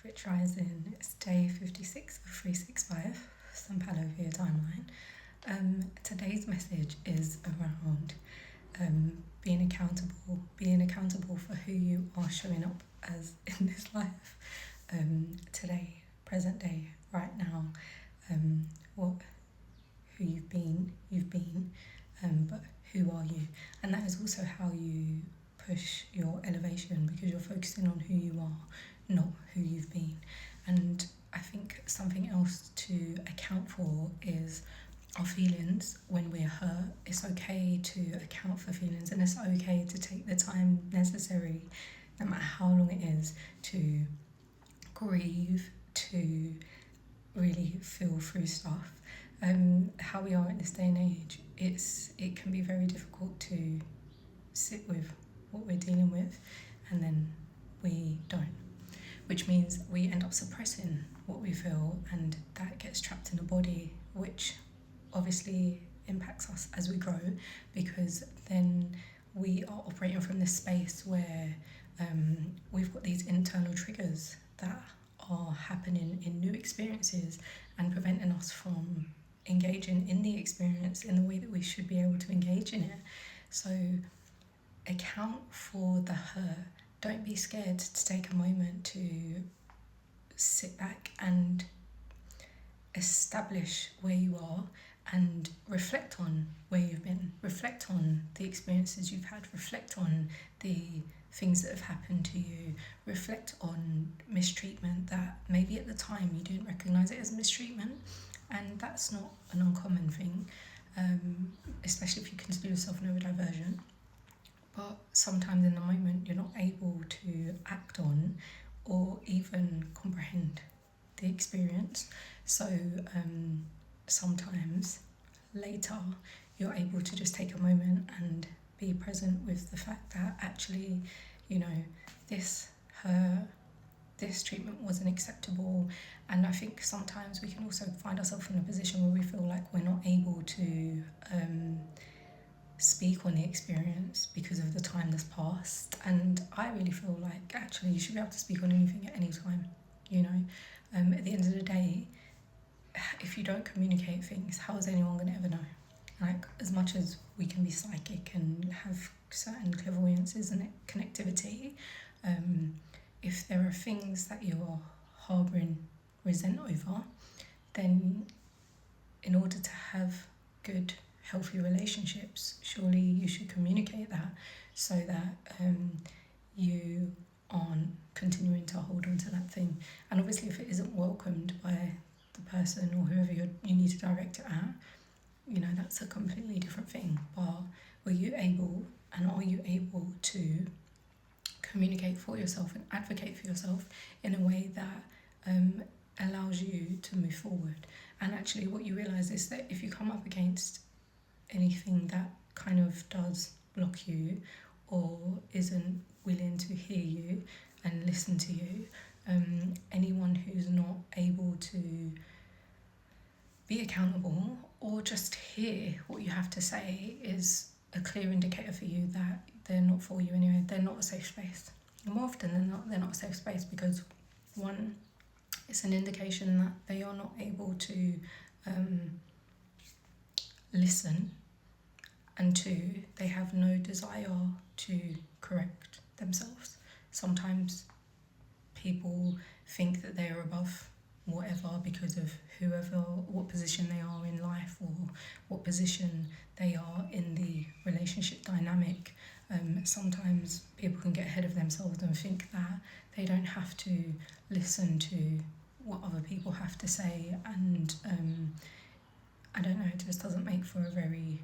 Rich Rising. It's day 56 of 365, some palo for your timeline. Today's message is around being accountable for who you are showing up as in this life. Today, present day, right now, who you've been, but who are you? And that is also how you push your elevation, because you're focusing on who you are, not who you've been. And I think something else to account for is our feelings when we're hurt. It's okay to account for feelings, and it's okay to take the time necessary, no matter how long it is, to grieve, to really feel through stuff. How we are in this day and age, it can be very difficult to sit with what we're dealing with, and then we don't, which means we end up suppressing what we feel, and that gets trapped in the body, which obviously impacts us as we grow, because then we are operating from this space where we've got these internal triggers that are happening in new experiences and preventing us from engaging in the experience in the way that we should be able to engage in it. So account for the hurt. Don't be scared to take a moment to sit back and establish where you are and reflect on where you've been. Reflect on the experiences you've had. Reflect on the things that have happened to you. Reflect on mistreatment that maybe at the time you didn't recognise it as mistreatment, and that's not an uncommon thing, especially if you consider yourself neurodivergent. But sometimes in the moment you're not able to act on or even comprehend the experience. So sometimes later you're able to just take a moment and be present with the fact that actually, this hurt, this treatment wasn't acceptable. And I think sometimes we can also find ourselves in a position where we feel like we're not able to speak on the experience because of the time that's passed. And I really feel like actually you should be able to speak on anything at any time. At the end of the day, if you don't communicate things, how is anyone going to ever know? Like, as much as we can be psychic and have certain clairvoyances and connectivity, if there are things that you're harbouring resent over, then in order to have good, healthy relationships, surely you should communicate that, so that you aren't continuing to hold on to that thing. And obviously if it isn't welcomed by the person or whoever you need to direct it at, that's a completely different thing. But were you able, and are you able to communicate for yourself and advocate for yourself in a way that allows you to move forward? And actually what you realise is that if you come up against anything that kind of does block you or isn't willing to hear you and listen to you, anyone who's not able to be accountable or just hear what you have to say is a clear indicator for you that they're not for you anyway. They're not a safe space. And more often than not, they're not a safe space because, one, it's an indication that they are not able to listen, and two, they have no desire to correct themselves. Sometimes people think that they are above whatever because of what position they are in life or what position they are in the relationship dynamic. Sometimes people can get ahead of themselves and think that they don't have to listen to what other people have to say, and I don't know, it just doesn't make for a very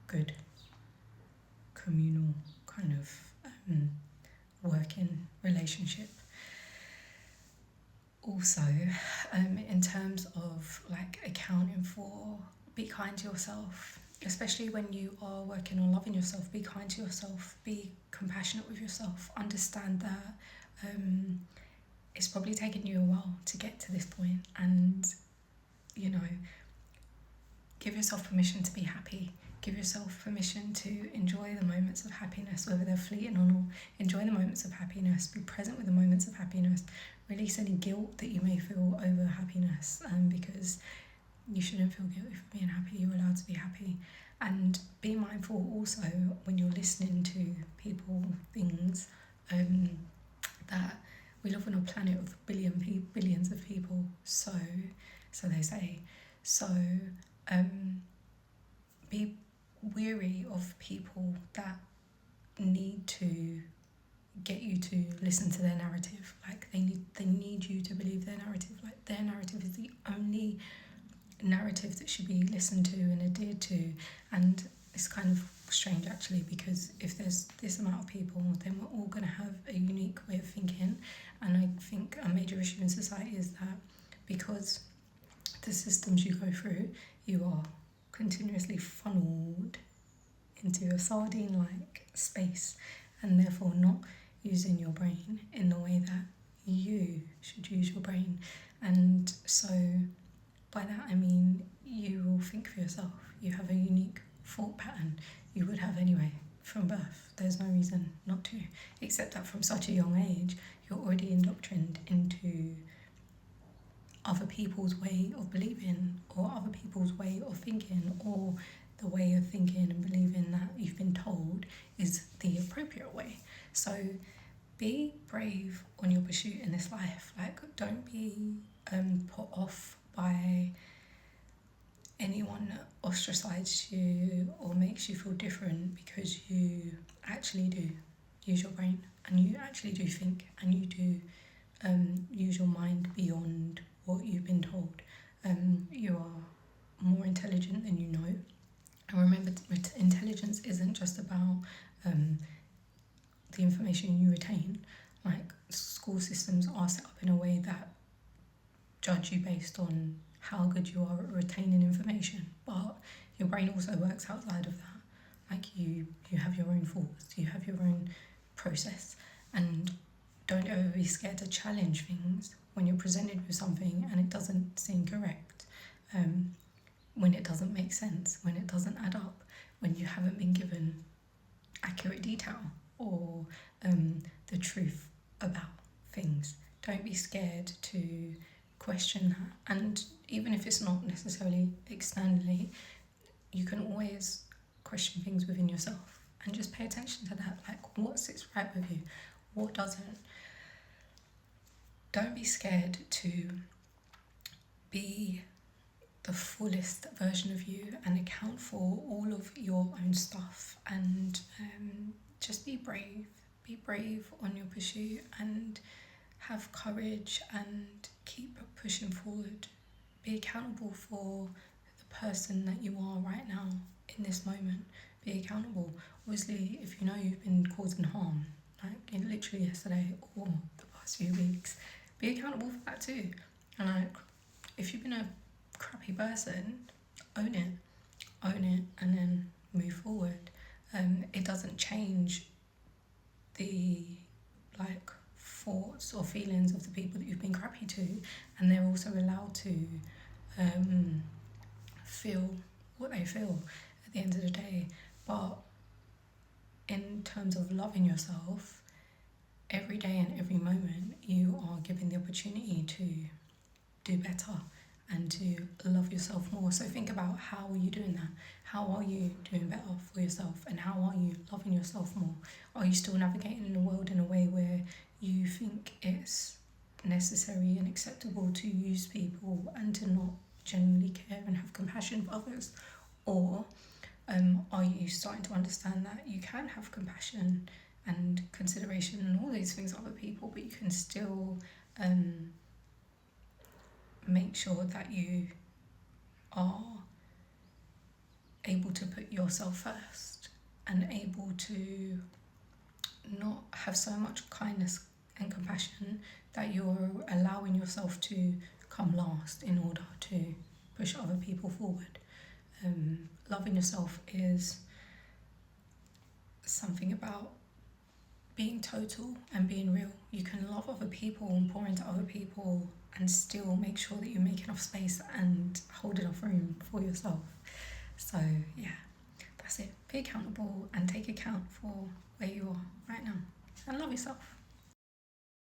good communal kind of working relationship. Also, in terms of like accounting for, be kind to yourself, especially when you are working on loving yourself. Be kind to yourself, be compassionate with yourself. Understand that it's probably taken you a while to get to this point, and give yourself permission to be happy. Give yourself permission to enjoy the moments of happiness, whether they're fleeting or not. Enjoy the moments of happiness. Be present with the moments of happiness. release any guilt that you may feel over happiness, because you shouldn't feel guilty for being happy. You're allowed to be happy. And be mindful also when you're listening to people, things, that we live on a planet of billions of people. So they say. So be weary of people that need to get you to listen to their narrative. Like they need you to believe their narrative. Like their narrative is the only narrative that should be listened to and adhered to. And it's kind of strange actually, because if there's this amount of people, then we're all going to have a unique way of thinking. And I think a major issue in society is that because the systems you go through, you are continuously funneled into a sardine-like space, and therefore not using your brain in the way that you should use your brain. And so by that I mean you will think for yourself. You have a unique thought pattern. You would have anyway from birth. There's no reason not to, except that from such a young age you're already indoctrined into other people's way of believing, or other people's way of thinking, or the way of thinking and believing that you've been told is the appropriate way. So be brave on your pursuit in this life. Like, don't be put off by anyone that ostracizes you or makes you feel different, because you actually do use your brain, and you actually do think, and you do use your mind beyond what you've been told. You are more intelligent than you know. And remember, intelligence isn't just about the information you retain. Like, school systems are set up in a way that judge you based on how good you are at retaining information, but your brain also works outside of that. Like, you have your own thoughts, you have your own process, and don't ever be scared to challenge things when you're presented with something and it doesn't seem correct, when it doesn't make sense, when it doesn't add up, when you haven't been given accurate detail or the truth about things. Don't be scared to question that. And even if it's not necessarily externally, you can always question things within yourself and just pay attention to that. Like, what sits right with you, what doesn't. Don't be scared to be the fullest version of you and account for all of your own stuff, and just be brave on your pursuit, and have courage and keep pushing forward. Be accountable for the person that you are right now in this moment. Be accountable. Obviously, if you know you've been causing harm, like literally yesterday or the past few weeks, be accountable for that too. And like, if you've been a crappy person, own it, and then move forward. It doesn't change the like thoughts or feelings of the people that you've been crappy to, and they're also allowed to feel what they feel at the end of the day. But in terms of loving yourself, every day and every moment you are given the opportunity to do better and to love yourself more. So think about, how are you doing that? How are you doing better for yourself, and how are you loving yourself more? Are you still navigating the world in a way where you think it's necessary and acceptable to use people and to not genuinely care and have compassion for others? Or are you starting to understand that you can have compassion and consideration and all these things for other people, but you can still make sure that you are able to put yourself first, and able to not have so much kindness and compassion that you're allowing yourself to come last in order to push other people forward. Loving yourself is something about being total and being real. You can love other people and pour into other people and still make sure that you make enough space and hold enough room for yourself. So yeah, that's it. Be accountable and take account for where you are right now, and love yourself.